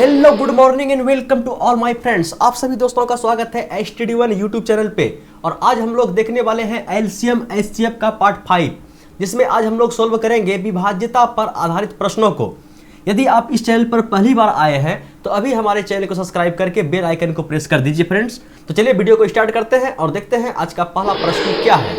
Hello good morning and welcome to all my friends. आप सभी दोस्तों का स्वागत है STD1 यूट्यूब चैनल पे। और आज हम लोग देखने वाले हैं एलसीएम एचसीएफ का पार्ट 5, जिसमें आज हम लोग सोल्व करेंगे विभाज्यता पर आधारित प्रश्नों को। यदि आप इस चैनल पर पहली बार आए हैं तो अभी हमारे चैनल को सब्सक्राइब करके बेल आइकन को प्रेस कर दीजिए फ्रेंड्स। तो चलिए वीडियो को स्टार्ट करते हैं और देखते हैं आज का पहला प्रश्न क्या है।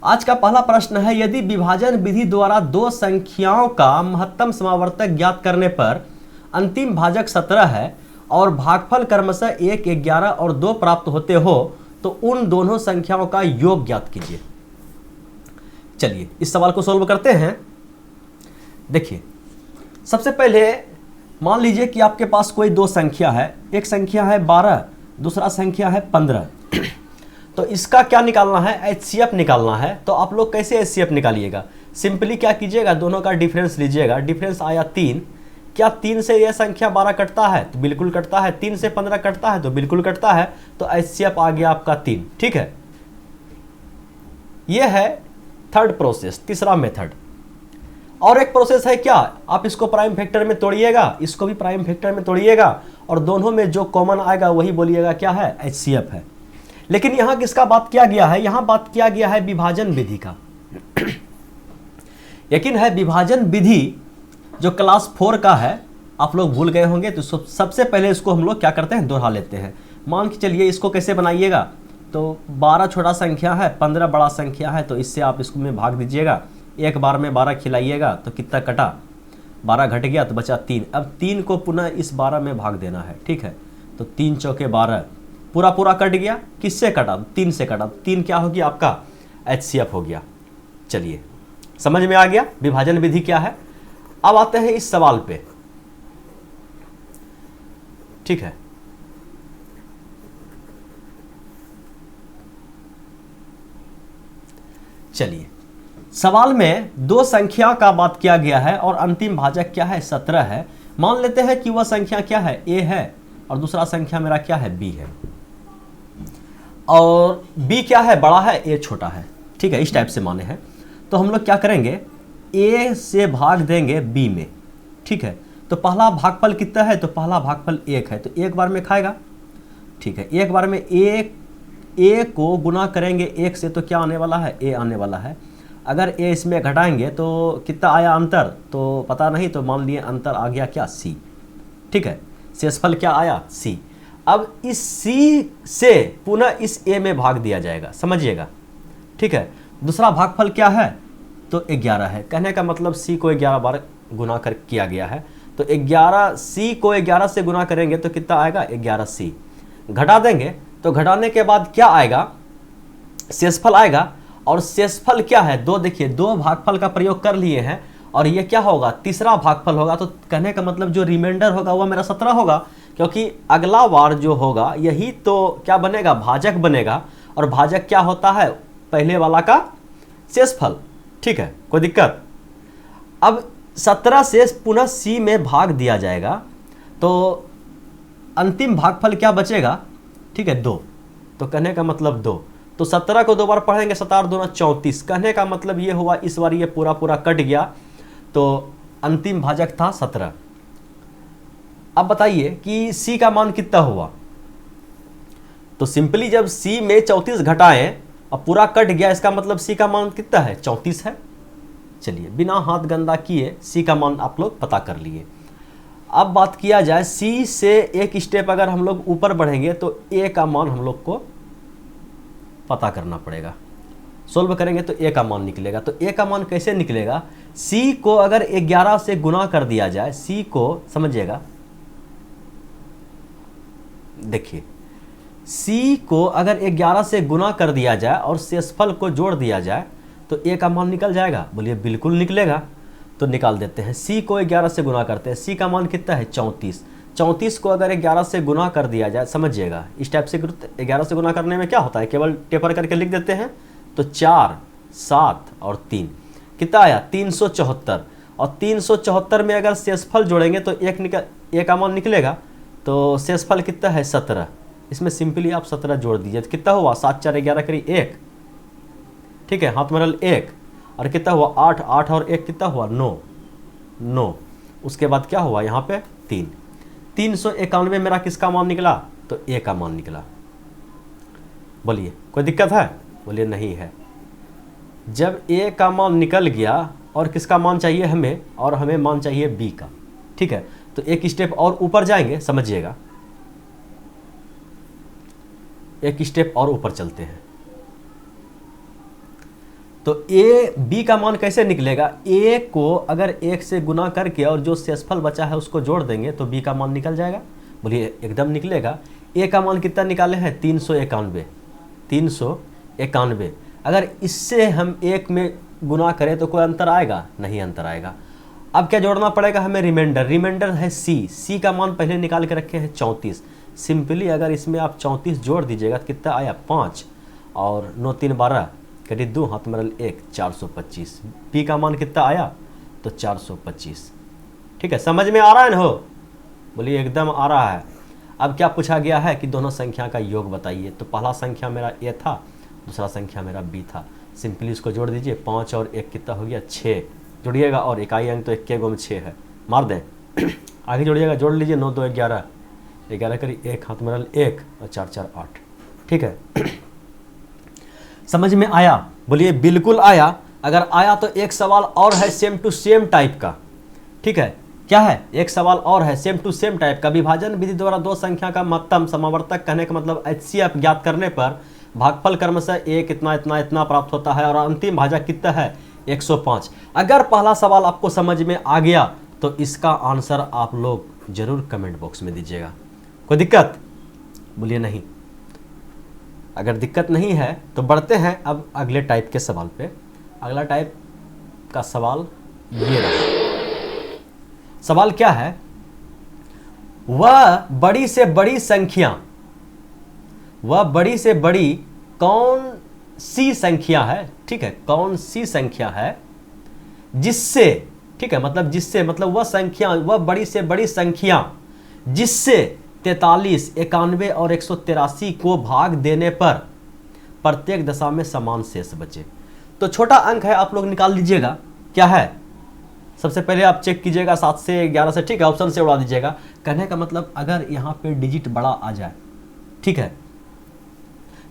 आज का पहला प्रश्न है, यदि विभाजन विधि द्वारा दो संख्याओं का महत्तम समावर्तक ज्ञात करने पर अंतिम भाजक 17 है और भागफल क्रमशः 1, 11 और 2 प्राप्त होते हो तो उन दोनों संख्याओं का योग ज्ञात कीजिए। चलिए इस सवाल को सोल्व करते हैं। देखिए, सबसे पहले मान लीजिए कि आपके पास कोई दो संख्या है, एक संख्या है 12, दूसरा संख्या है 15। तो इसका क्या निकालना है? एचसीएफ निकालना है। तो आप लोग कैसे एचसीएफ निकालिएगा? सिंपली क्या कीजिएगा, दोनों का डिफरेंस लीजिएगा। डिफरेंस आया 3। क्या 3 से यह संख्या 12 कटता है? तो बिल्कुल कटता है। 3 से 15 कटता है? तो बिल्कुल कटता है। तो एचसीएफ आ गया आपका 3। ठीक है, यह है थर्ड प्रोसेस, तीसरा मेथड। और एक प्रोसेस है क्या, आप इसको प्राइम फैक्टर में तोड़िएगा, इसको भी प्राइम फैक्टर में तोड़िएगा और दोनों में जो कॉमन आएगा वही बोलिएगा क्या है, एचसीएफ है। लेकिन यहां किसका बात किया गया है? यहां बात किया गया है विभाजन विधि का। यकीन है विभाजन विधि जो क्लास 4 का है, आप लोग भूल गए होंगे। तो सबसे पहले इसको हम लोग क्या करते हैं, दोहरा लेते हैं। मान के चलिए इसको कैसे बनाइएगा, तो 12 छोटा संख्या है, 15 बड़ा संख्या है, तो इससे आप इसको में भाग दीजिएगा। एक बार में 12 खिलाइएगा तो कितना कटा, 12 घट गया तो बचा 3। अब 3 को पुनः इस 12 में भाग देना है। ठीक है, तो 3 चौके 12, पूरा कट गया। किससे कटा? 3 से कटा। 3 क्या हो गया आपका, एचसीएफ हो गया। चलिए समझ में आ गया विभाजन विधि क्या है। अब आते हैं इस सवाल पे। ठीक है, चलिए सवाल में दो संख्या का बात किया गया है और अंतिम भाजक क्या है, 17 है। मान लेते हैं कि वह संख्या क्या है, a है और दूसरा संख्या मेरा क्या है, b है। और b क्या है, बड़ा है, a छोटा है। ठीक है, इस टाइप से माने हैं। तो हम लोग क्या करेंगे, a से भाग देंगे b में। ठीक है, तो पहला भागफल कितना है, तो पहला भागफल 1 है, तो एक बार में खाएगा। ठीक है, एक बार में a को गुना करेंगे 1 से तो क्या आने वाला है, a आने वाला है। अगर a इसमें घटाएंगे तो कितना आया अंतर, तो पता नहीं, तो मान लिए अंतर आ गया क्या, c। ठीक है, शेषफल क्या आया, c। अब इस c से पुनः इस a में भाग दिया जाएगा, समझिएगा। ठीक है, दूसरा भागफल क्या है, तो 11 है। कहने का मतलब c को 11 बार गुना कर किया गया है। तो 11 c को 11 से गुना करेंगे तो कितना आएगा, 11c। घटा देंगे तो घटाने के बाद क्या आएगा, शेषफल आएगा। और शेषफल क्या है, 2। देखिए 2 भागफल का प्रयोग कर लिए हैं और ये क्या होगा, तीसरा भागफल होगा। तो कहने का मतलब जो रिमाइंडर होगा वह मेरा 17 होगा, क्योंकि अगला बार जो होगा यही तो क्या बनेगा, भाजक बनेगा। और भाजक क्या होता है, पहले वाला का शेषफल। ठीक है, कोई दिक्कत? अब 17 से पुनः c में भाग दिया जाएगा तो अंतिम भागफल क्या बचेगा, ठीक है, 2। तो कहने का मतलब 2। तो 17 को 2 बार पढ़ेंगे, 7 और 2 34। कहने का मतलब ये हुआ, इस बार ये पूरा कट गया तो अंतिम भाजक था 17। अब बताइए कि c का मान कितना हुआ। तो सिंपली जब c में 34 घटाएं और पूरा कट गया, इसका मतलब c का मान कितना है, 34 है। चलिए बिना हाथ गंदा किए c का मान आप लोग पता कर लिए। अब बात किया जाए c से एक स्टेप अगर हम लोग ऊपर बढ़ेंगे तो a का मान हम लोग को पता करना पड़ेगा। सोल्व करेंगे तो a का मान निकलेगा। तो a का मान कैसे निकलेगा, c को अगर 11 से गुना कर दिया जाए, c को समझिएगा, देखिए c को अगर 11 से गुना कर दिया जाए और शेषफल को जोड़ दिया जाए तो a का मान निकल जाएगा। बोलिए बिल्कुल निकलेगा। तो निकाल देते हैं, c को 11 से गुना करते हैं। c का मान कितना है, 34। 34 को अगर 11 से गुना कर दिया जाए, समझिएगा इस टाइप से 11 से गुना करने में क्या होता है, केवल टेपर करके लिख देते हैं। तो 4, 7 और 3 कितना आया, 374। और 374 में अगर शेषफल जोड़ेंगे तो एक का मान निकलेगा। तो शेषफल कितना है, 17। इसमें सिंपली आप 17 जोड़ दीजिए तो कितना हुआ, 7 4 11 करी 1। ठीक है, हाथ मरल 1 और कितना हुआ 8, 8 और 1 कितना हुआ 9, 9। उसके बाद क्या हुआ यहाँ पे 3। 391 मेरा किसका मान निकला? तो ए का मान निकला। बोलिए कोई दिक्कत है? बोलिए नहीं है। जब ए का मान निकल गया और किसका मान चाहिए हमें, और हमें मान चाहिए बी का, ठीक है, तो एक स्टेप और ऊपर जाएंगे, समझिएगा, एक स्टेप और ऊपर चलते हैं। तो ए बी का मान कैसे निकलेगा? ए को अगर 1 से गुना करके और जो शेषफल बचा है उसको जोड़ देंगे तो बी का मान निकल जाएगा। बोलिए एकदम निकलेगा। ए का मान कितना निकाले हैं? 391। 391 अगर इससे हम 1 में गुना करें तो कोई अंतर आएगा? नहीं अंतर आएगा। अब क्या जोड़ना पड़ेगा हमें? रिमाइंडर। रिमाइंडर है सी का मान पहले निकाल के रखे हैं 34। सिंपली अगर इसमें आप 34 जोड़ दीजिएगा तो कितना आया? 5 और 9 3 12 करीब 2 हाथ मरल 1 425। पी का मान कितना आया? तो 425। ठीक है, समझ में आ रहा है ना? हो बोलिए एकदम आ रहा है। अब क्या पूछा गया है कि दोनों संख्या का योग बताइए। तो पहला संख्या मेरा ए था, दूसरा संख्या मेरा बी था। सिंपली इसको जोड़ दीजिए। 5 और 1 कितना हो गया? 6 जोड़िएगा, और इकाई अंक तो 1 गो में 6 है, मार दें। आगे जोड़िएगा, जोड़ लीजिए। 9 2 11 11 करीब 1 हाथ मरल 1 और 4 4 8। ठीक है, समझ में आया? बोलिए बिल्कुल आया। अगर आया तो एक सवाल और है सेम टू सेम टाइप का। ठीक है, क्या है? एक सवाल और है सेम टू सेम टाइप का। विभाजन विधि द्वारा दो संख्या का महत्तम समावर्तक, कहने का मतलब HCF ज्ञात करने पर भागफल क्रमशः ए कितना इतना इतना प्राप्त होता है और अंतिम भाजक कितना है? 105। अगर पहला सवाल आपको समझ में आ गया तो इसका आंसर आप लोग जरूर कमेंट बॉक्स में दीजिएगा। कोई दिक्कत? बोलिए नहीं। अगर दिक्कत नहीं है तो बढ़ते हैं अब अगले टाइप के सवाल पे। अगला टाइप का सवाल ये रहा। सवाल क्या है? वह बड़ी से बड़ी संख्या, वह बड़ी से बड़ी कौन सी संख्या है? ठीक है, कौन सी संख्या है जिससे, ठीक है, मतलब जिससे, मतलब वह संख्या, वह बड़ी से बड़ी संख्या जिससे 43, 91 और 183 को भाग देने पर प्रत्येक दशा में समान शेष बचे। तो छोटा अंक है, आप लोग निकाल लीजिएगा। क्या है? सबसे पहले आप चेक कीजिएगा 7 से 11 से, ठीक है, ऑप्शन से उड़ा दीजिएगा। कहने का मतलब अगर यहाँ पे डिजिट बड़ा आ जाए, ठीक है,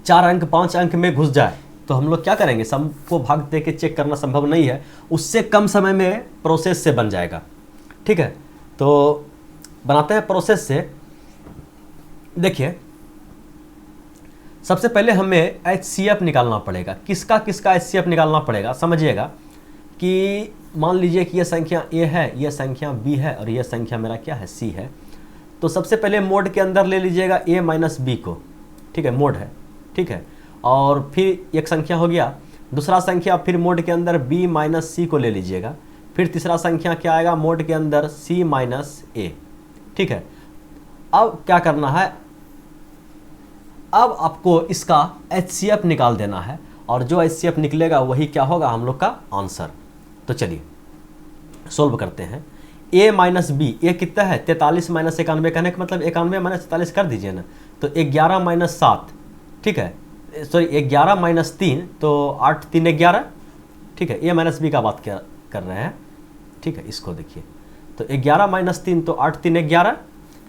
4 अंक 5 अंक में घुस जाए, तो हम लोग क्या करेंगे? सम को भाग दे के चेक करना संभव नहीं है, उससे कम समय में प्रोसेस से बन जाएगा। ठीक है, तो बनाते हैं प्रोसेस से। देखिए, सबसे पहले हमें HCF निकालना पड़ेगा। किसका किसका HCF निकालना पड़ेगा? समझिएगा कि मान लीजिए कि यह संख्या A है, यह संख्या B है और यह संख्या मेरा क्या है? C है। तो सबसे पहले मोड के अंदर ले लीजिएगा A माइनस B को, ठीक है, मोड है, ठीक है, और फिर एक संख्या हो गया। दूसरा संख्या फिर मोड के अंदर B माइनस C को ले लीजिएगा। फिर तीसरा संख्या क्या आएगा? मोड के अंदर C माइनस A। ठीक है, अब क्या करना है? अब आपको इसका HCF निकाल देना है, और जो HCF निकलेगा वही क्या होगा? हम लोग का आंसर। तो चलिए सोल्व करते हैं। A माइनस बी, ए कितना है? 43 माइनस 91, कहने का मतलब 91 माइनस 43 कर दीजिए ना, तो 11 माइनस 7, ठीक है, सॉरी 11 माइनस 3, तो 8 3 11, ठीक है, A माइनस बी का बात कर रहे हैं। ठीक है, इसको देखिए, तो 11 माइनस 3 तो 8 3 11।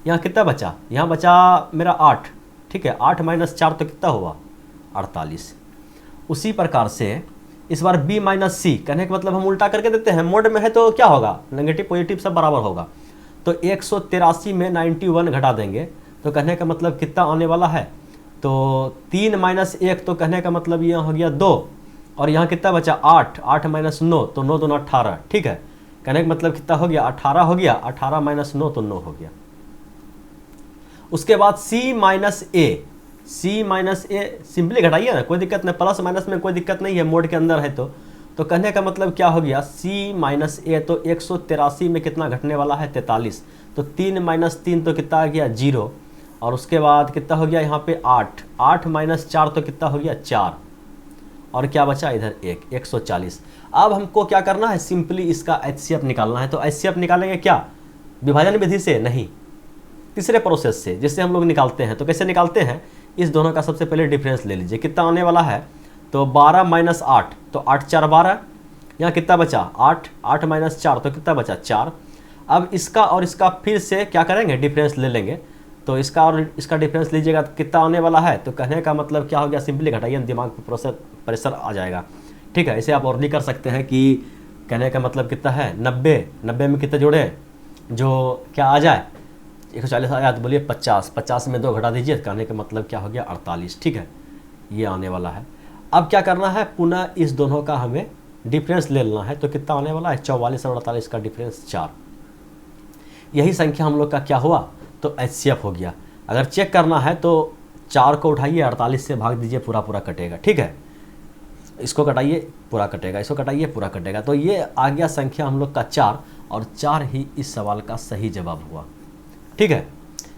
यहाँ कितना बचा? यहाँ बचा मेरा 8, ठीक है, 8 माइनस 4 तो कितना हुआ? 48। उसी प्रकार से इस बार B माइनस सी, कहने का मतलब हम उल्टा करके देते हैं। मोड में है तो क्या होगा? नेगेटिव पॉजिटिव सब बराबर होगा। तो 183 में 91 घटा देंगे, तो कहने का मतलब कितना आने वाला है? तो 3 माइनस 1, तो कहने का मतलब यहाँ हो गया 2, और यहाँ कितना बचा? 8, 8 माइनस 9, तो 9 2 18। ठीक है, कहने का मतलब कितना हो गया? 18 हो गया। 18 माइनस 9 तो 9 हो गया। उसके बाद C minus A, C minus A simply घटाइए ना, कोई दिक्कत नहीं, प्लस माइनस में कोई दिक्कत नहीं है, मोड के अंदर है तो कहने का मतलब क्या हो गया? C माइनस ए, तो 183 में कितना घटने वाला है? 43। तो 3 माइनस 3 तो कितना आ गया? 0, और उसके बाद कितना हो गया यहाँ पे? 8, 8 माइनस 4 तो कितना हो गया? 4, और क्या बचा इधर? 1, 140। अब हमको क्या करना है? सिंपली इसका HCF निकालना है। तो HCF निकालेंगे क्या? विभाजन विधि से नहीं, तीसरे प्रोसेस से, जिससे हम लोग निकालते हैं। तो कैसे निकालते हैं? इस दोनों का सबसे पहले डिफरेंस ले लीजिए। कितना आने वाला है? तो 12 माइनस 8, तो 8 4 12। यहाँ कितना बचा? 8, 8 माइनस 4 तो कितना बचा? 4। अब इसका और इसका फिर से क्या करेंगे, डिफरेंस ले लेंगे। तो इसका और इसका डिफरेंस लीजिएगा तो कितना आने वाला है, तो कहने का मतलब क्या हो गया, सिंपली घटाइए, दिमाग पर प्रेशर आ जाएगा। ठीक है, इसे आप और भी कर सकते हैं कि कहने का मतलब कितना है 90, 90 में कितना जोड़े जो क्या आ जाए 140 आया, तो बोलिए 50, 50 में 2 घटा दीजिए, कहने का मतलब क्या हो गया 48। ठीक है, ये आने वाला है। अब क्या करना है, पुनः इस दोनों का हमें डिफरेंस ले लेना है। तो कितना आने वाला है 44 और 48 का डिफरेंस 4। यही संख्या हम लोग का क्या हुआ, तो HCF हो गया। अगर चेक करना है तो 4 को उठाइए, 48 से भाग दीजिए, पूरा पूरा कटेगा। ठीक है, इसको कटाइए पूरा कटेगा, इसको कटाइए पूरा कटेगा। तो ये आ गया संख्या हम लोग का 4, और 4 ही इस सवाल का सही जवाब हुआ। ठीक है,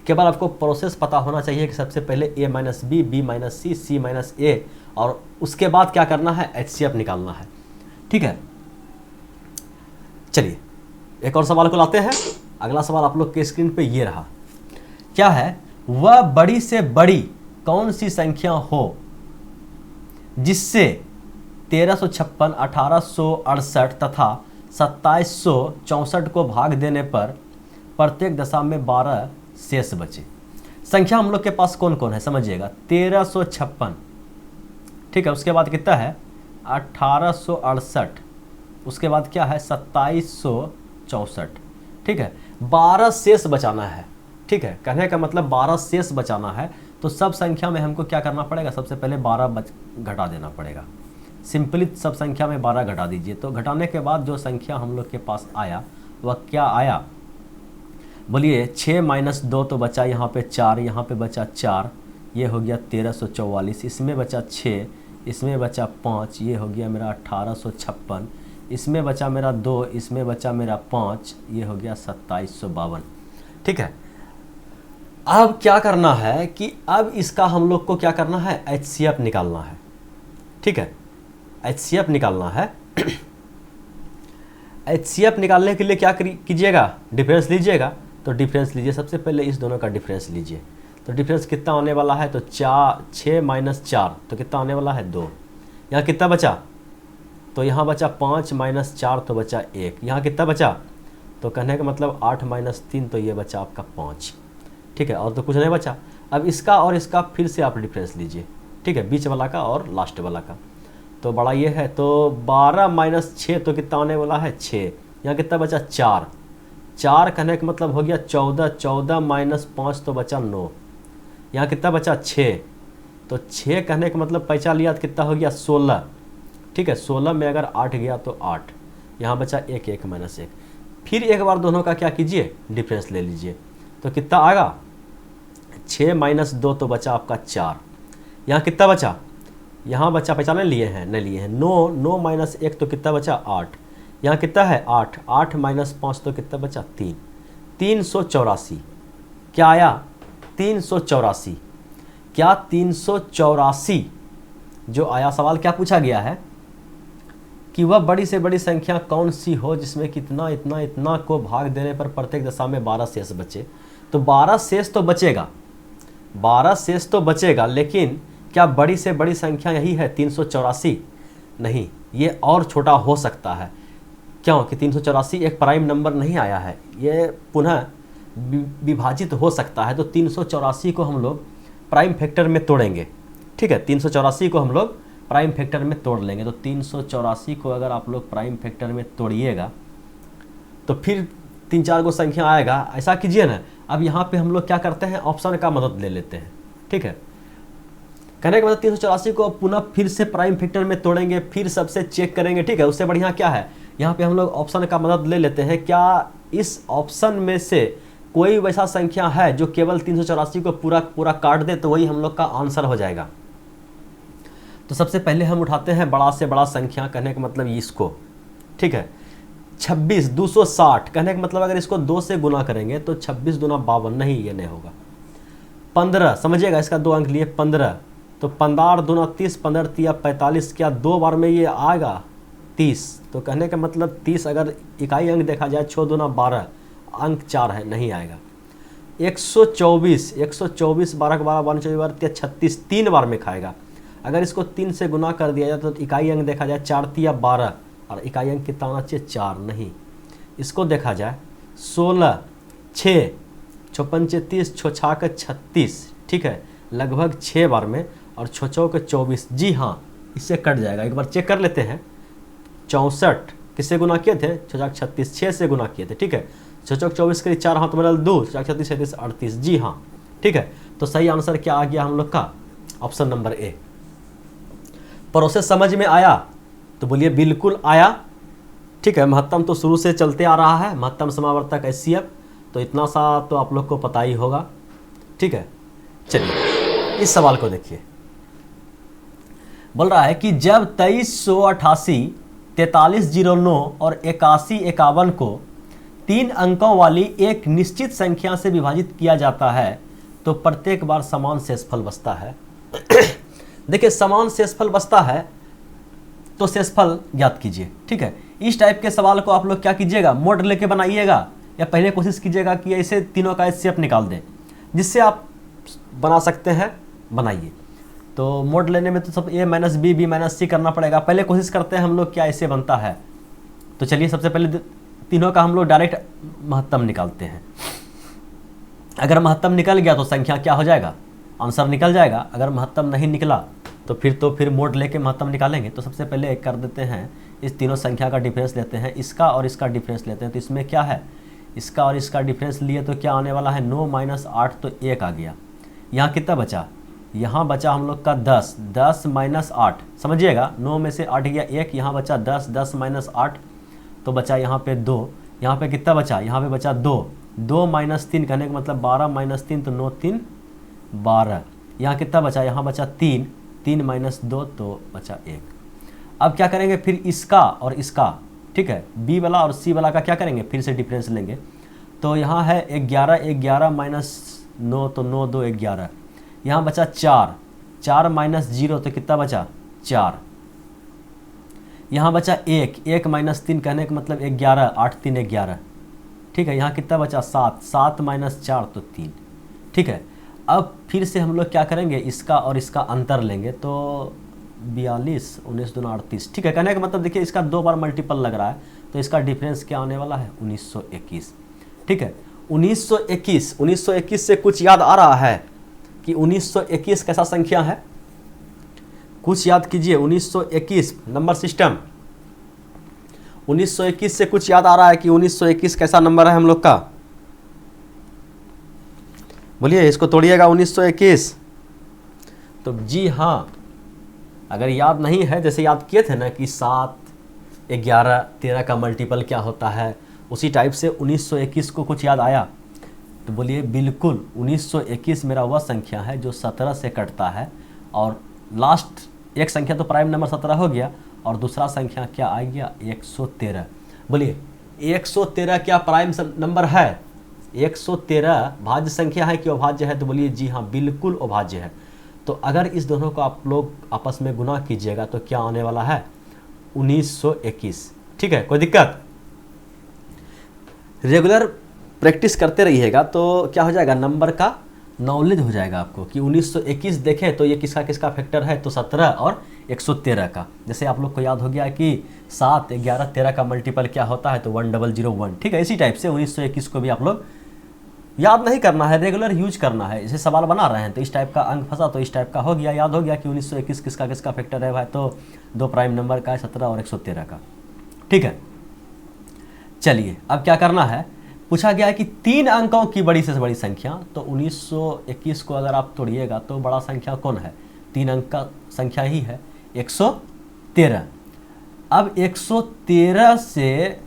केवल आपको प्रोसेस पता होना चाहिए कि सबसे पहले A minus B, B minus C, C minus A, और उसके बाद क्या करना है, HCF निकालना है। ठीक है, चलिए एक और सवाल को लाते हैं। अगला सवाल आप लोग के स्क्रीन पे ये रहा, क्या है, वह बड़ी से बड़ी कौन सी संख्या हो जिससे 1356, 1868 तथा 2764 को भाग देने पर प्रत्येक दशा में 12 शेष बचे। संख्या हम लोग के पास कौन कौन है समझिएगा, 1356, ठीक है, उसके बाद कितना है 1868, उसके बाद क्या है 2764। ठीक है, 12 शेष बचाना है। ठीक है, कहने का मतलब 12 शेष बचाना है। तो सब संख्या में हमको क्या करना पड़ेगा, सबसे पहले 12 घटा देना पड़ेगा। सिंपली सब संख्या में 12 घटा दीजिए। तो घटाने के बाद जो संख्या हम लोग के पास आया वह क्या आया, बोलिए 6 माइनस 2 तो बचा यहाँ पे 4, यहाँ पे बचा 4, ये हो गया 1344, इसमें बचा 6, इसमें बचा 5, ये हो गया मेरा 1856, इसमें बचा मेरा 2, इसमें बचा मेरा 5, ये हो गया 2752। ठीक है, अब क्या करना है कि अब इसका हम लोग को क्या करना है, HCF निकालना है। ठीक है, HCF निकालना है। HCF निकालने के लिए क्या कीजिएगा, डिफरेंस लीजिएगा। तो डिफरेंस लीजिए, सबसे पहले इस दोनों का डिफरेंस लीजिए। तो डिफरेंस कितना आने वाला है, तो 6 माइनस 4 तो कितना आने वाला है 2। यहाँ कितना बचा, तो यहाँ बचा 5 माइनस 4 तो बचा 1, यहाँ कितना बचा, तो कहने का मतलब 8 माइनस 3 तो ये बचा आपका 5। ठीक है, और तो कुछ नहीं बचा। अब इसका और इसका फिर से आप डिफरेंस लीजिए। ठीक है, बीच वाला का और लास्ट वाला का। तो बड़ा ये है, तो 12 माइनस 6 तो कितना आने वाला है 6, यहाँ कितना बचा 4, 4 कहने का मतलब हो गया 14, 14 माइनस 5 तो बचा 9, यहाँ कितना बचा 6, तो 6 कहने का मतलब पैसा लिया तो कितना हो गया 16। ठीक है, 16 में अगर 8 गया तो 8, यहाँ बचा 1, 1 माइनस 1। फिर एक बार दोनों का क्या कीजिए, डिफरेंस ले लीजिए। तो कितना आएगा 6 माइनस 2 तो बचा आपका 4, यहाँ कितना बचा, यहाँ बचा पहचान लिए हैं, नहीं लिए हैं 9, 9 माइनस 1 तो कितना बचा 8, यहाँ कितना है 8, 8 माइनस 5 तो कितना बचा 3, 384। क्या आया 384। क्या 384 जो आया, सवाल क्या पूछा गया है कि वह बड़ी से बड़ी संख्या कौन सी हो जिसमें कितना इतना इतना को भाग देने पर प्रत्येक दशा में 12 शेष बचे। तो 12 शेष तो बचेगा, 12 शेष तो बचेगा, लेकिन क्या बड़ी से बड़ी संख्या यही है 384? नहीं, ये और छोटा हो सकता है। क्यों कि 384 एक प्राइम नंबर नहीं आया है, ये पुनः विभाजित हो सकता है। तो 384 को हम लोग प्राइम फैक्टर में तोड़ेंगे। ठीक है, 384 को हम लोग प्राइम फैक्टर में तोड़ लेंगे। तो 384 को अगर आप लोग प्राइम फैक्टर में तोड़िएगा तो फिर 3-4 को संख्या आएगा। ऐसा कीजिए ना, अब यहाँ पे हम लोग क्या करते हैं, ऑप्शन का मदद ले लेते हैं। ठीक है, कहने का मतलब 384 को पुनः फिर से प्राइम फैक्टर में तोड़ेंगे, फिर सबसे चेक करेंगे। ठीक है, उससे बढ़िया क्या है, यहाँ पे हम लोग ऑप्शन का मदद ले लेते हैं। क्या इस ऑप्शन में से कोई वैसा संख्या है जो केवल 384 को पूरा पूरा काट दे, तो वही हम लोग का आंसर हो जाएगा। तो सबसे पहले हम उठाते हैं बड़ा से बड़ा संख्या, कहने का मतलब इसको। ठीक है, 26, 260, कहने का मतलब अगर इसको 2 से गुना करेंगे तो 26 दूना 52, नहीं ये नहीं होगा। 15, समझिएगा इसका 2 अंक लिए 15, तो 15 दूना 30, 15 तिया 45, क्या 2 बार में ये आएगा 30। तो कहने का मतलब 30 अगर इकाई अंक देखा जाए 6 दूना 12, अंक 4 है, नहीं आएगा। 124, 124 12 12 12 24 36, 3 बार में खाएगा। अगर इसको 3 से गुना कर दिया जाए तो इकाई अंक देखा जाए 4 तिया 12, और इकाई अंक कितना होना चाहिए 4, नहीं। इसको देखा जाए 16, 6, 56 30, 6 36, ठीक है, लगभग 6 बार में, और 6 24, जी हाँ इससे कट जाएगा। एक बार चेक कर लेते हैं। 64 किससे गुना किए थे? 6 36, 6 से गुना किए थे, ठीक है। 6 24 के लिए 4 हाथ में 2, 6 36 37 38, जी हाँ, ठीक है। तो सही आंसर क्या आ गया हम लोग का? Option number A. प्रोसेस समझ में आया? तो बोलिए बिल्कुल आया, ठीक है। महत्तम तो शुरू से चलते आ रहा है, महत्तम समावर्तक HCF, तो इतना सा तो आप लोग को पता ही होगा, ठीक है। चलिए इस सवाल को देखिए, बोल रहा है कि जब 2388, 4309 और 8151 को 3 अंकों वाली एक निश्चित संख्या से विभाजित किया जाता है तो प्रत्येक बार समान शेषफल बचता है। देखिए समान शेषफल बचता है तो शेषफल ज्ञात कीजिए, ठीक है। इस टाइप के सवाल को आप लोग क्या कीजिएगा, मोड लेके बनाइएगा, या पहले कोशिश कीजिएगा कि ऐसे तीनों का HCF निकाल दें, जिससे आप बना सकते हैं, बनाइए। तो मोड लेने में तो सब A minus B, B minus C करना पड़ेगा। पहले कोशिश करते हैं हम लोग क्या ऐसे बनता है। तो चलिए सबसे पहले तीनों का हम लोग डायरेक्ट महत्तम निकालते हैं। अगर महत्तम निकल गया तो संख्या क्या हो जाएगा, आंसर निकल जाएगा। अगर महत्तम नहीं निकला तो फिर मोड लेके महत्तम निकालेंगे। तो सबसे पहले कर देते हैं, इस तीनों संख्या का डिफरेंस लेते हैं, इसका और इसका डिफरेंस लेते हैं। तो इसमें क्या है, इसका और इसका डिफरेंस लिए तो क्या आने वाला है, 9 माइनस 8 तो 1 आ गया। यहाँ कितना बचा, यहाँ बचा हम लोग का 10, 10 माइनस 8, समझिएगा 9 में से 8 गया 1, यहाँ बचा 10, 10 माइनस 8 तो बचा यहाँ पे 2, यहाँ पे कितना बचा, यहाँ पे बचा 2, 2 माइनस 3 कहने का मतलब 12 माइनस 3 तो 9 3 12, यहाँ कितना बचा, यहाँ बचा 3, 3 माइनस 2 तो बचा 1। अब क्या करेंगे, फिर इसका और इसका, ठीक है, बी वाला और सी वाला का क्या करेंगे, फिर से डिफरेंस लेंगे। तो यहाँ है 11, 11 माइनस 9 तो 9 2 11, यहाँ बचा 4, 4 माइनस 0 तो कितना बचा 4, यहाँ बचा 1, 1 माइनस 3 कहने का मतलब 11, 8 3 11, ठीक है। यहाँ कितना बचा 7, 7 माइनस 4 तो 3, ठीक है। अब फिर से हम लोग क्या करेंगे, इसका और इसका अंतर लेंगे। तो 42, 19 दूना 38, ठीक है। कहने का मतलब देखिए इसका 2 बार मल्टीपल लग रहा है, तो इसका डिफरेंस क्या आने वाला है, 1921, ठीक है। 1921 से कुछ याद आ रहा है कि 1921 कैसा संख्या है, कुछ याद कीजिए। 1921 नंबर सिस्टम, 1921 से कुछ याद आ रहा है कि 1921 कैसा नंबर है हम लोग का, बोलिए इसको तोड़िएगा 1921। तो जी हाँ, अगर याद नहीं है, जैसे याद किए थे ना कि 7, 11, 13 का मल्टीपल क्या होता है, उसी टाइप से 1921 को कुछ याद आया तो बोलिए बिल्कुल 1921 मेरा वह संख्या है जो 17 से कटता है, और लास्ट एक संख्या तो प्राइम नंबर 17 हो गया, और दूसरा संख्या क्या आ गया 113। बोलिए 113 क्या प्राइम नंबर है, 113 भाज्य संख्या है कि अभाज्य है, तो बोलिए जी हाँ बिल्कुल अभाज्य है। तो अगर इस दोनों को आप लोग आपस में गुना कीजिएगा तो क्या आने वाला है 1921, ठीक है। कोई दिक्कत, रेगुलर प्रैक्टिस करते रहिएगा तो क्या हो जाएगा, नंबर का नॉलेज हो जाएगा आपको कि 1921 देखें तो ये किसका किसका फैक्टर है, तो 17 और 113 का। जैसे आप लोग को याद हो गया कि 7, 11, 13 का मल्टीपल क्या होता है, तो 1001, ठीक है। इसी टाइप से 1921 को भी आप लोग याद नहीं करना है, रेगुलर यूज करना है। जैसे सवाल बना रहे हैं तो इस टाइप का अंक फंसा तो इस टाइप का हो गया, याद हो गया कि 1921 किसका किसका फैक्टर है भाई, तो 2 प्राइम नंबर का है, 17 और 113 का, ठीक है। चलिए अब क्या करना है, पूछा गया है कि 3 अंकों की बड़ी से बड़ी संख्या, तो 1921 को अगर आप तोड़िएगा तो बड़ा संख्या कौन है, 3 अंक का संख्या ही है 113। अब 113 से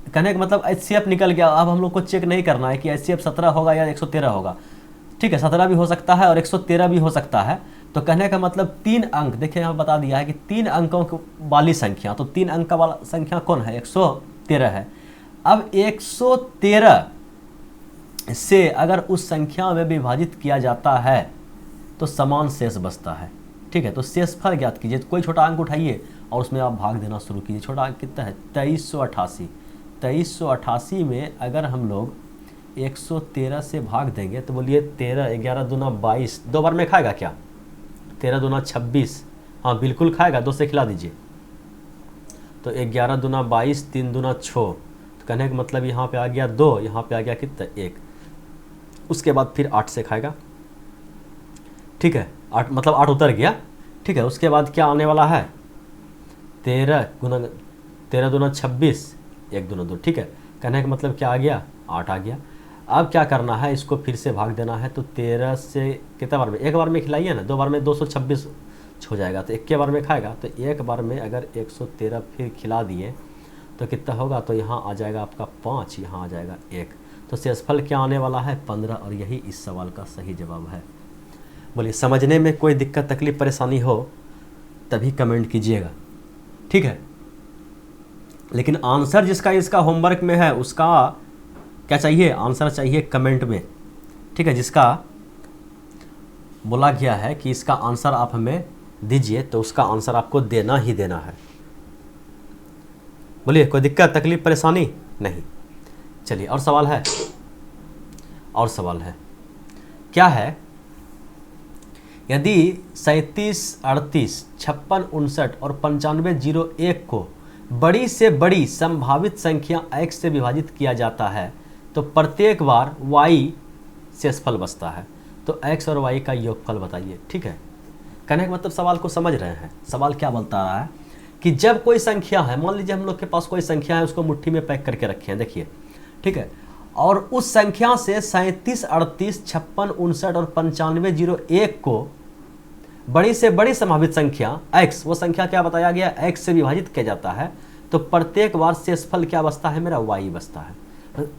कहने का मतलब HCF निकल गया। अब हम लोग को चेक नहीं करना है कि HCF 17 होगा या 113 होगा, ठीक है। 17 भी हो सकता है और 113 भी हो सकता है। तो कहने का मतलब 3 अंक, देखिए यहाँ बता दिया है कि 3 अंकों वाली संख्या, तो 3 अंक वाला संख्या कौन है, 113 है। अब 113 से अगर उस संख्या में विभाजित किया जाता है तो समान शेष बचता है, ठीक है। तो शेषफल ज्ञात कीजिए। कोई छोटा अंक उठाइए और उसमें आप भाग देना शुरू कीजिए। छोटा अंक कितना है, 2388। 2388 में अगर हम लोग 113 से भाग देंगे तो बोलिए 13, 11 दूना 22, 2 बार में खाएगा क्या, 13 दूना 26, हाँ बिल्कुल खाएगा, 2 से खिला दीजिए। तो 11 दूना 22, 3 दूना 6, तो कहने का मतलब यहाँ पे आ गया 2, यहाँ पे आ गया कितना 1, उसके बाद फिर 8 से खाएगा, ठीक है, 8 मतलब 8 उतर गया, ठीक है। उसके बाद क्या आने वाला है 13 दूना 26, 1 दूना 2, ठीक है। कहने का मतलब क्या आ गया 8 आ गया। अब क्या करना है, इसको फिर से भाग देना है। तो 13 से कितना बार में, एक बार में खिलाइए ना, 2 बार में 226 हो जाएगा, तो एक के बार में खाएगा। तो एक बार में अगर 113 फिर खिला दिए तो कितना होगा, तो यहाँ आ जाएगा आपका 5, यहाँ आ जाएगा 1। तो शेषफल क्या आने वाला है 15, और यही इस सवाल का सही जवाब है। बोलिए समझने में कोई दिक्कत तकलीफ परेशानी हो तभी कमेंट कीजिएगा, ठीक है। लेकिन आंसर जिसका इसका होमवर्क में है उसका क्या चाहिए, आंसर चाहिए कमेंट में, ठीक है। जिसका बोला गया है कि इसका आंसर आप हमें दीजिए, तो उसका आंसर आपको देना ही देना है। बोलिए कोई दिक्कत तकलीफ परेशानी नहीं। चलिए और सवाल है, और सवाल है क्या है, यदि 37, 38, 56, 59 और 95, 01 को बड़ी से बड़ी संभावित संख्या x से विभाजित किया जाता है तो प्रत्येक बार y शेषफल बचता है। तो x और y का योगफल बताइए, ठीक है। कहने का मतलब सवाल को समझ रहे हैं। सवाल क्या बोलता रहा है कि जब कोई संख्या है, मान लीजिए हम लोग के पास कोई संख्या है, उसको मुट्ठी में पैक करके रखे हैं, देखिए, ठीक है। और उस संख्या से 37, 38, 56, 59 और 95, 01 को बड़ी से बड़ी संभावित संख्या x, वो संख्या क्या बताया गया x से विभाजित किया जाता है, तो प्रत्येक बार शेषफल क्या बचता है मेरा, y बचता है।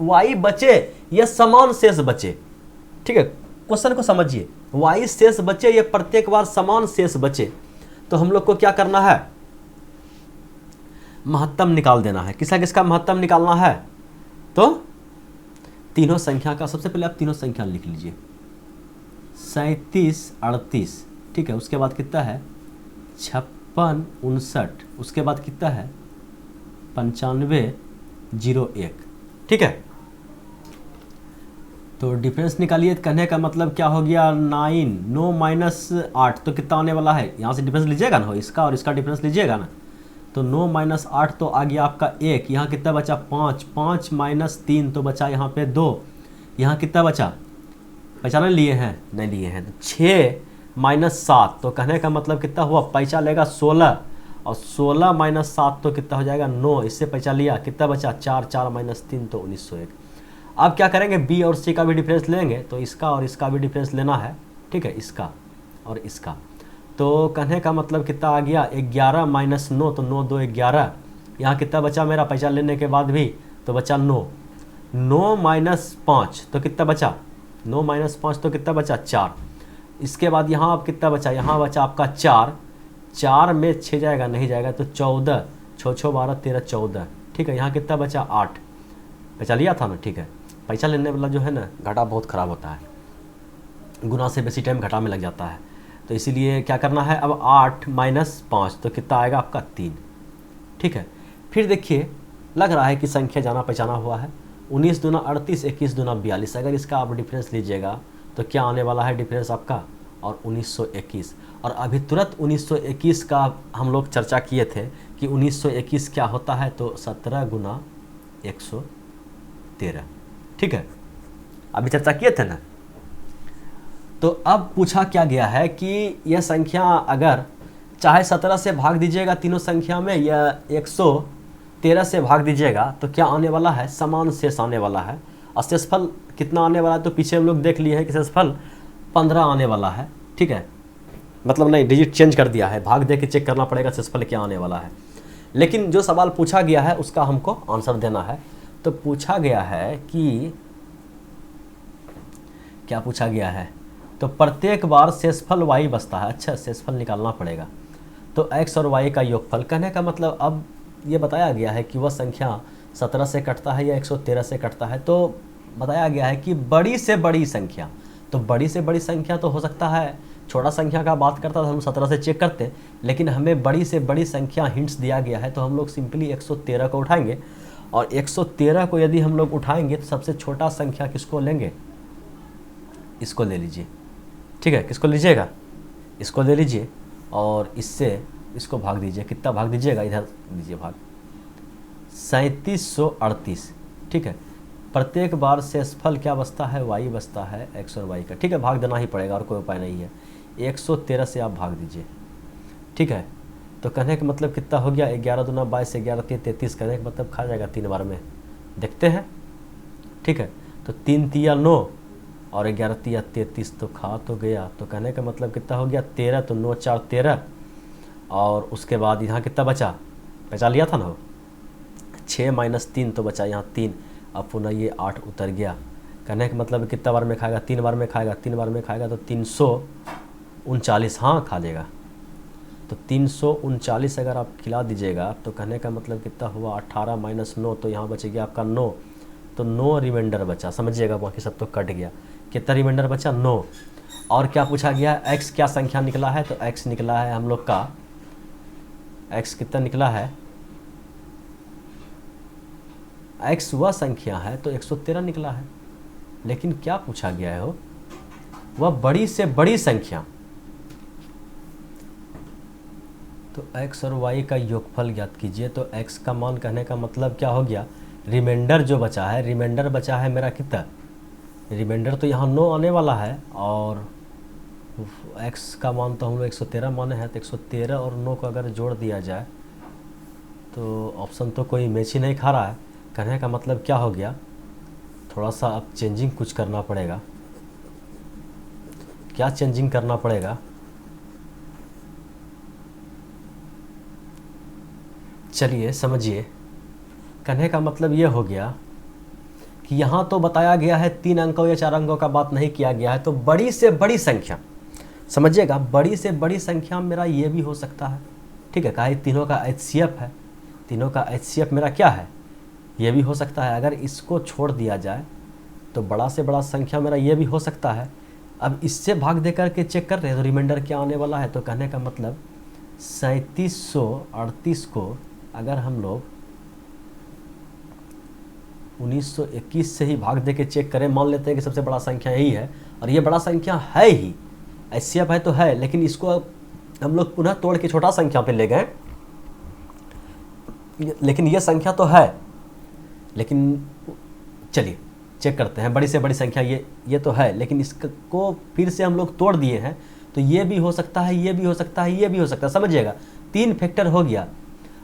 y बचे या समान शेष बचे, ठीक है, क्वेश्चन को समझिए, y शेष बचे या प्रत्येक बार समान शेष बचे, तो हम लोग को क्या करना है, महत्तम निकाल देना है। किसका किसका महत्तम निकालना है, तो तीनों संख्या का। सबसे पहले आप तीनों संख्या लिख लीजिए, 37, 38, ठीक है। उसके बाद कितना है 56, 59, उसके बाद कितना है 95, 01, ठीक है। तो डिफरेंस निकालिए। कहने का मतलब क्या हो गया 9 माइनस 8, तो कितना आने वाला है, यहाँ से डिफरेंस लीजिएगा ना, इसका और इसका डिफरेंस लीजिएगा ना, तो 9 माइनस 8 तो आ गया आपका 1, यहाँ कितना बचा 5, 5 माइनस 3 तो बचा यहाँ पे 2, यहाँ कितना बचा, पहचान लिए हैं नहीं लिए हैं, तो 6 माइनस 7, तो कहने का मतलब कितना हुआ, पैसा लेगा 16, और 16 माइनस 7 तो कितना हो जाएगा 9, इससे पैसा लिया, कितना बचा 4, 4 माइनस 3 तो 1901। अब क्या करेंगे, बी और सी का भी डिफरेंस लेंगे, तो इसका और इसका भी डिफरेंस लेना है, ठीक है, इसका और इसका। तो कहने का मतलब कितना आ गया 11 माइनस 9, तो 9 2 11, यहाँ कितना बचा मेरा पैसा लेने के बाद भी, तो बचा 9, 9 माइनस 5 तो कितना बचा, 9 माइनस 5 तो कितना बचा 4। इसके बाद यहाँ अब कितना बचा, यहाँ बचा आपका 4, 4 में 6 जाएगा नहीं जाएगा, तो 14, 6 6 12 13 14, ठीक है। यहाँ कितना बचा 8, पैसा लिया था ना, ठीक है। पैसा लेने वाला जो है ना घाटा बहुत ख़राब होता है, गुना से बेसी टाइम घाटा में लग जाता है, तो इसीलिए क्या करना है, अब 8 माइनस 5 तो कितना आएगा आपका 3, ठीक है। फिर देखिए लग रहा है कि संख्या जाना पहचाना हुआ है, 19 दूना 38, 21 दूना 42, अगर इसका आप डिफरेंस लीजिएगा तो क्या आने वाला है डिफरेंस आपका, और 1921। और अभी तुरंत 1921 का हम लोग चर्चा किए थे कि 1921 क्या होता है, तो 17 गुना 113, ठीक है, अभी चर्चा किए थे ना। तो अब पूछा क्या गया है कि यह संख्या अगर चाहे 17 से भाग दीजिएगा तीनों संख्या में, या 113 से भाग दीजिएगा, तो क्या आने वाला है, समान शेष आने वाला है। और शेषफल कितना आने वाला है, तो पीछे हम लोग देख लिए हैं कि शेषफल 15 आने वाला है, ठीक है, मतलब नहीं डिजिट चेंज कर दिया है, भाग दे के चेक करना पड़ेगा शेषफल क्या आने वाला है। लेकिन जो सवाल पूछा गया है उसका हमको आंसर देना है। तो पूछा गया है कि क्या पूछा गया है, तो प्रत्येक बार शेषफल y बचता है। अच्छा, शेषफल निकालना पड़ेगा, तो x और y का योगफल। कहने का मतलब अब ये बताया गया है कि वह संख्या 17 से कटता है या 113 से कटता है, तो बताया गया है कि बड़ी से बड़ी संख्या, तो बड़ी से बड़ी संख्या तो हो सकता है, छोटा संख्या का बात करता था हम 17 से चेक करते, लेकिन हमें बड़ी से बड़ी संख्या हिंट्स दिया गया है, तो हम लोग सिंपली 113 को उठाएंगे। और 113 को यदि हम लोग उठाएंगे तो सबसे छोटा संख्या किसको लेंगे, इसको ले लीजिए, ठीक है। किसको लीजिएगा, इसको ले लीजिए, और इससे इसको भाग दीजिए। कितना भाग दीजिएगा, इधर दीजिए भाग, 3738, ठीक है। प्रत्येक बार शेषफल क्या बचता है, y बचता है x और y का, ठीक है। भाग देना ही पड़ेगा और कोई उपाय नहीं है। 113 से आप भाग दीजिए, ठीक है। तो कहने का मतलब कितना हो गया, 11 दूना 22, 11 3 33, कहने का मतलब खा जाएगा 3 बार में, देखते हैं, ठीक है। तो 3 तिया 9 और 11 तिया 33, तो खा तो गया। तो कहने का मतलब कितना हो गया 13, तो 9 4 13, और उसके बाद यहाँ कितना बचा, बचा लिया था ना 6 - 3, तो बचा यहाँ 3। अब पुनः ये 8 उतर गया। कहने का मतलब कितना बार में खाएगा, 3 बार में खाएगा, 3 बार में खाएगा तो 339, हाँ खा लेगा। तो 339 अगर आप खिला दीजिएगा तो कहने का मतलब कितना हुआ 18 - 9, तो यहाँ बच गया आपका 9, तो 9 रिमाइंडर बचा, समझिएगा, बाकी सब तो कट गया। कितना रिमाइंडर बचा 9। और क्या पूछा गया, x क्या संख्या निकला है, तो x निकला है हम लोग का, x कितना निकला है, x वह संख्या है तो 113 निकला है। लेकिन क्या पूछा गया है, वह बड़ी से बड़ी संख्या, तो x और y का योगफल ज्ञात कीजिए। तो x का मान कहने का मतलब क्या हो गया, रिमाइंडर जो बचा है, रिमाइंडर बचा है मेरा कितना, रिमाइंडर तो यहाँ 9 आने वाला है, और x का मान तो हम लोग 113 माने हैं, तो 113 और 9 को अगर जोड़ दिया जाए तो ऑप्शन तो कोई मैच ही नहीं खा रहा है। कहने का मतलब क्या हो गया, थोड़ा सा अब चेंजिंग कुछ करना पड़ेगा। क्या चेंजिंग करना पड़ेगा, चलिए समझिए। कहने का मतलब ये हो गया कि यहाँ तो बताया गया है 3 अंकों या 4 अंकों का बात नहीं किया गया है, तो बड़ी से बड़ी संख्या, समझिएगा, बड़ी से बड़ी संख्या मेरा ये भी हो सकता है, ठीक है। कहा तीनों का HCF है, तीनों का HCF मेरा क्या है, ये भी हो सकता है। अगर इसको छोड़ दिया जाए तो बड़ा से बड़ा संख्या मेरा ये भी हो सकता है। अब इससे भाग दे करके चेक कर रहे हैं तो रिमाइंडर क्या आने वाला है, तो कहने का मतलब 3738 को अगर हम लोग 1921 से ही भाग दे के चेक करें, मान लेते हैं कि सबसे बड़ा संख्या यही है और ये बड़ा संख्या है ही, HCF है तो है, लेकिन इसको हम लोग पुनः तोड़ के छोटा संख्या पे ले गए, लेकिन ये संख्या तो है, लेकिन चलिए चेक करते हैं। बड़ी से बड़ी संख्या ये तो है, लेकिन इसको फिर से हम लोग तोड़ दिए हैं, तो ये भी हो सकता है, ये भी हो सकता है, ये भी हो सकता है, समझिएगा। 3 फैक्टर हो गया।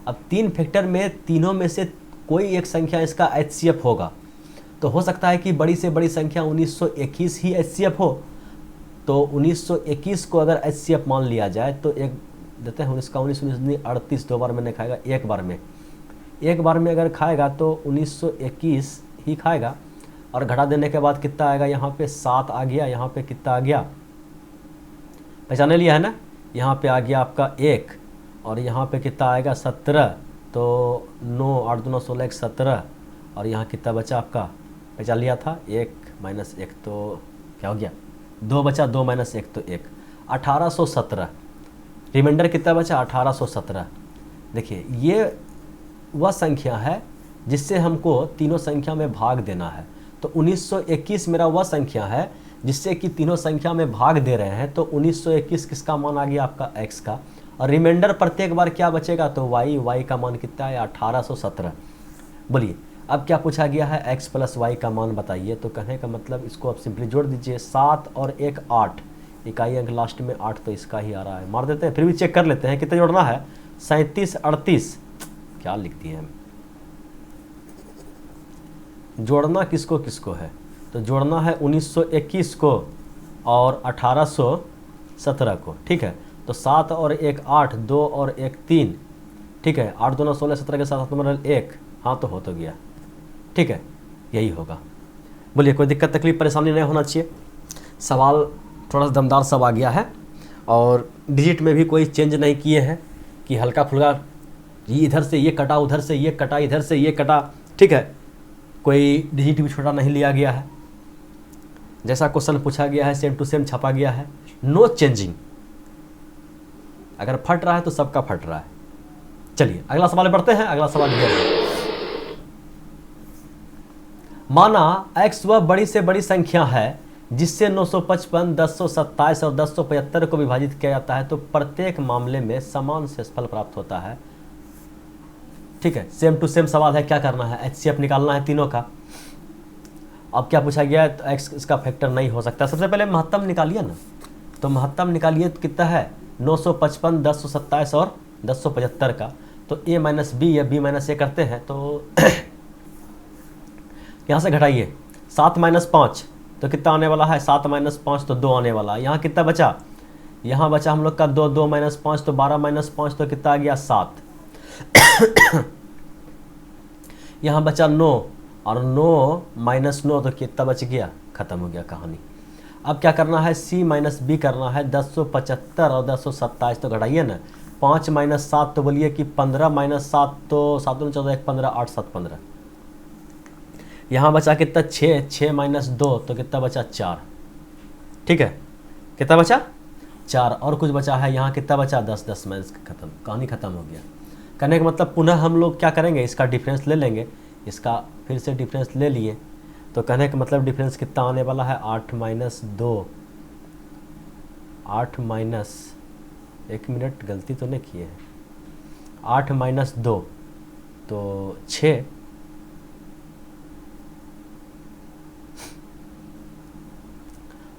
अब 3 फैक्टर में तीनों में से कोई एक संख्या इसका HCF होगा, तो हो सकता है कि बड़ी से बड़ी संख्या 1921 ही HCF हो। तो 1921 को अगर HCF मान लिया जाए तो एक देते हैं, 19 का 19 19 38, 2 बार में नहीं खाएगा, एक बार में अगर खाएगा तो 1921 ही खाएगा। और घटा देने के बाद कितना आएगा, यहाँ पे 7 आ गया, यहाँ पे कितना आ गया, पहचाने लिया है ना, यहाँ पे आ गया आपका 1, और यहाँ पे कितना आएगा 17, तो 9 8 दूना 16 17, और यहाँ कितना बचा आपका, पहचान लिया था 1 - 1, तो क्या हो गया 2 बचा, 2 - 1 तो 1, 1817। रिमाइंडर कितना बचा 1817। देखिए ये वह संख्या है जिससे हमको तीनों संख्या में भाग देना है। तो 1921 मेरा वह संख्या है जिससे कि तीनों संख्या में भाग दे रहे हैं, तो 1921 किसका मान आ गया आपका x का, और रिमाइंडर प्रत्येक बार क्या बचेगा, तो y का मान कितना है 1817। बोलिए अब क्या पूछा गया है, x + y का मान बताइए। तो कहने का मतलब इसको आप सिंपली जोड़ दीजिए, 7 और 1 8, इकाई अंक लास्ट में 8, तो इसका ही आ रहा है, मार देते हैं, फिर भी चेक कर लेते हैं कितना जोड़ना है, 37 38, क्या लिख दिए हम, जोड़ना किसको किसको है, तो जोड़ना है 1921 को और 1817 को, ठीक है। तो 7 और 1 8, 2 और 1 3, ठीक है, 8 दूना 16 17 के साथ नंबर 1, हाँ तो हो तो गया, ठीक है, यही होगा। बोलिए कोई दिक्कत तकलीफ परेशानी नहीं होना चाहिए। सवाल थोड़ा सा दमदार सब आ गया है, और डिजिट में भी कोई चेंज नहीं किए हैं कि हल्का फुल्का ये इधर से ये कटा, उधर से ये कटा, इधर से ये कटा, ठीक है, कोई डिजिट भी छोटा नहीं लिया गया है। जैसा क्वेश्चन पूछा गया है सेम टू सेम छपा गया है, नो चेंजिंग। अगर फट रहा है तो सबका फट रहा है। चलिए अगला सवाल बढ़ते हैं। अगला सवाल ये है, माना x वह बड़ी से बड़ी संख्या है जिससे 955, 1027 और 1075 को विभाजित किया जाता है, तो प्रत्येक मामले में समान शेषफल प्राप्त होता है। ठीक है, सेम टू सेम सवाल है, क्या करना है, HCF निकालना है तीनों का। अब क्या पूछा गया है, तो x इसका फैक्टर नहीं हो सकता। सबसे पहले महत्तम निकालिए ना, तो महत्तम निकालिए तो कितना है 955, 1027 और 1075 का। तो a माइनस बी या b माइनस ए करते हैं, तो यहाँ से घटाइए 7 माइनस 5 तो कितना आने वाला है, 7 माइनस 5 तो 2 आने वाला है। यहाँ कितना बचा, यहाँ बचा हम लोग का 2, 2 माइनस 5 तो 12 माइनस 5 तो कितना आ गया 7। यहाँ बचा 9 और 9 माइनस 9 तो कितना बच गया, खत्म हो गया कहानी। अब क्या करना है, C माइनस बी करना है। 1075 और 1027 तो घटाइए ना, 5 माइनस 7 तो बोलिए कि 15 माइनस 7 तो 7 में 14 1 15 8 7 15। यहाँ बचा कितना 6, 6 माइनस 2 तो कितना बचा 4। ठीक है, कितना बचा 4 और कुछ बचा है, यहाँ कितना बचा 10, 10 माइनस खत्म, कहानी खत्म हो गया। करने का मतलब पुनः हम लोग क्या करेंगे, इसका डिफरेंस ले लेंगे, इसका फिर से डिफरेंस ले लिए, तो कहने का मतलब डिफरेंस कितना आने वाला है 8 माइनस 2, 8 माइनस 1 मिनट गलती तो नहीं किए हैं, 8 माइनस 2 तो 6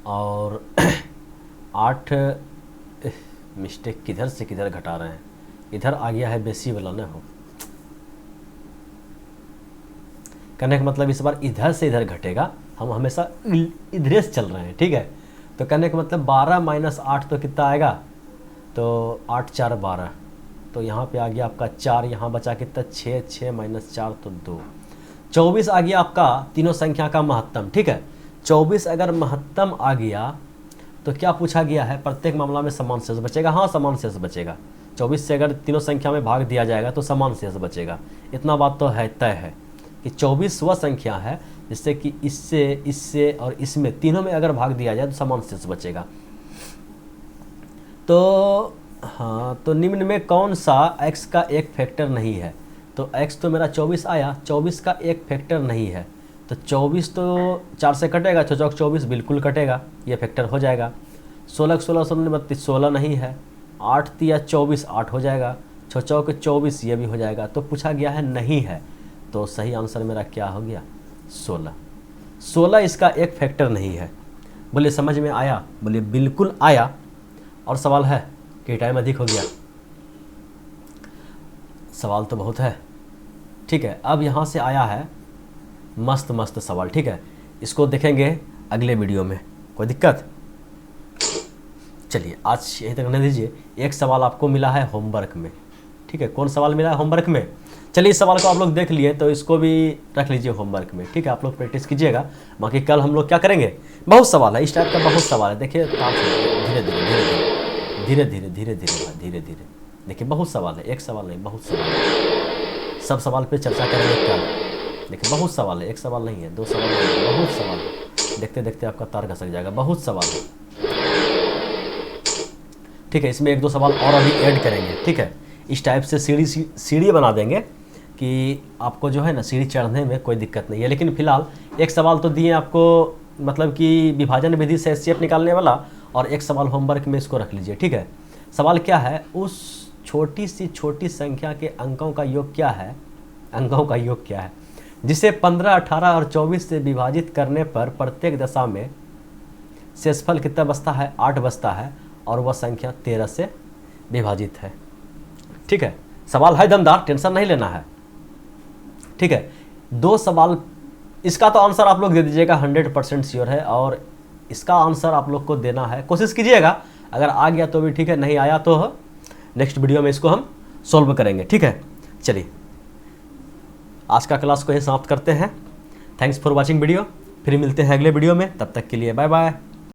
और 8 मिस्टेक किधर से किधर घटा रहे हैं, इधर आ गया है बेसी वाला ना हो। कहने का मतलब इस बार इधर से इधर घटेगा, हम हमेशा इधरे से चल रहे हैं। ठीक है, तो कहने का मतलब 12 माइनस 8 तो कितना आएगा, तो 8 4 12, तो यहाँ पे आ गया आपका 4, यहाँ बचा कितना 6, 6 माइनस 4 तो 2, 24 आ गया आपका तीनों संख्या का महत्तम। ठीक है, 24 अगर महत्तम आ गया तो क्या पूछा गया है, प्रत्येक मामला में समान शेष बचेगा। हाँ, समान शेष बचेगा। 24 से अगर तीनों संख्या में भाग दिया जाएगा तो समान शेष बचेगा। इतना बात तो है, तय है कि 24 वह संख्या है जिससे कि इससे, इससे और इसमें तीनों में अगर भाग दिया जाए तो समान शेष बचेगा। तो हाँ, तो निम्न में कौन सा x का एक फैक्टर नहीं है, तो x तो मेरा 24 आया, 24 का एक फैक्टर नहीं है, तो 24 तो 4 से कटेगा, 6 चौक 24 बिल्कुल कटेगा, ये फैक्टर हो जाएगा। 16 16 32 16 नहीं है, 8 तिया 24 8 हो जाएगा, 6 चौक 24 ये भी हो जाएगा। तो पूछा गया है नहीं है, तो सही आंसर मेरा क्या हो गया 16। 16 इसका एक फैक्टर नहीं है। बोलिए समझ में आया, बोलिए बिल्कुल आया। और सवाल है कि टाइम अधिक हो गया, सवाल तो बहुत है। ठीक है, अब यहाँ से आया है मस्त मस्त सवाल। ठीक है, इसको देखेंगे अगले वीडियो में, कोई दिक्कत। चलिए आज यहीं तक रहने दीजिए। एक सवाल आपको मिला है होमवर्क में। ठीक है, कौन सवाल मिला है होमवर्क में, चलिए इस सवाल को आप लोग देख लिए, तो इसको भी रख लीजिए होमवर्क में। ठीक है, आप लोग प्रैक्टिस कीजिएगा। बाकी कल हम लोग क्या करेंगे, बहुत सवाल है, इस टाइप का बहुत सवाल है। देखिए धीरे धीरे धीरे धीरे धीरे धीरे धीरे धीरे धीरे देखिए बहुत सवाल है, एक सवाल नहीं बहुत सवाल है। सब सवाल पे चर्चा करेंगे कल। देखिए बहुत सवाल है, एक सवाल नहीं है, 2 सवाल नहीं है, बहुत सवाल है। देखते देखते आपका तार घसक जाएगा, बहुत सवाल है। ठीक है, इसमें 1-2 सवाल और अभी ऐड करेंगे। ठीक है, इस टाइप से सीढ़ी बना देंगे कि आपको जो है ना सीढ़ी चढ़ने में कोई दिक्कत नहीं है। लेकिन फिलहाल एक सवाल तो दिए आपको, मतलब कि विभाजन विधि से HCF निकालने वाला, और एक सवाल होमवर्क में इसको रख लीजिए। ठीक है, सवाल क्या है, उस छोटी सी छोटी संख्या के अंकों का योग क्या है, अंकों का योग क्या है जिसे 15, 18 और 24 से विभाजित करने पर प्रत्येक दशा में शेषफल कितना बचता है, 8 बचता है, और वह संख्या 13 से विभाजित है। ठीक है, सवाल है दमदार, टेंशन नहीं लेना है। ठीक है, 2 सवाल, इसका तो आंसर आप लोग दे दीजिएगा, 100% श्योर है, और इसका आंसर आप लोग को देना है, कोशिश कीजिएगा। अगर आ गया तो भी ठीक है, नहीं आया तो नेक्स्ट वीडियो में इसको हम सॉल्व करेंगे। ठीक है, चलिए आज का क्लास को ही समाप्त करते हैं। थैंक्स फॉर वॉचिंग वीडियो, फिर मिलते हैं अगले वीडियो में, तब तक के लिए बाय बाय।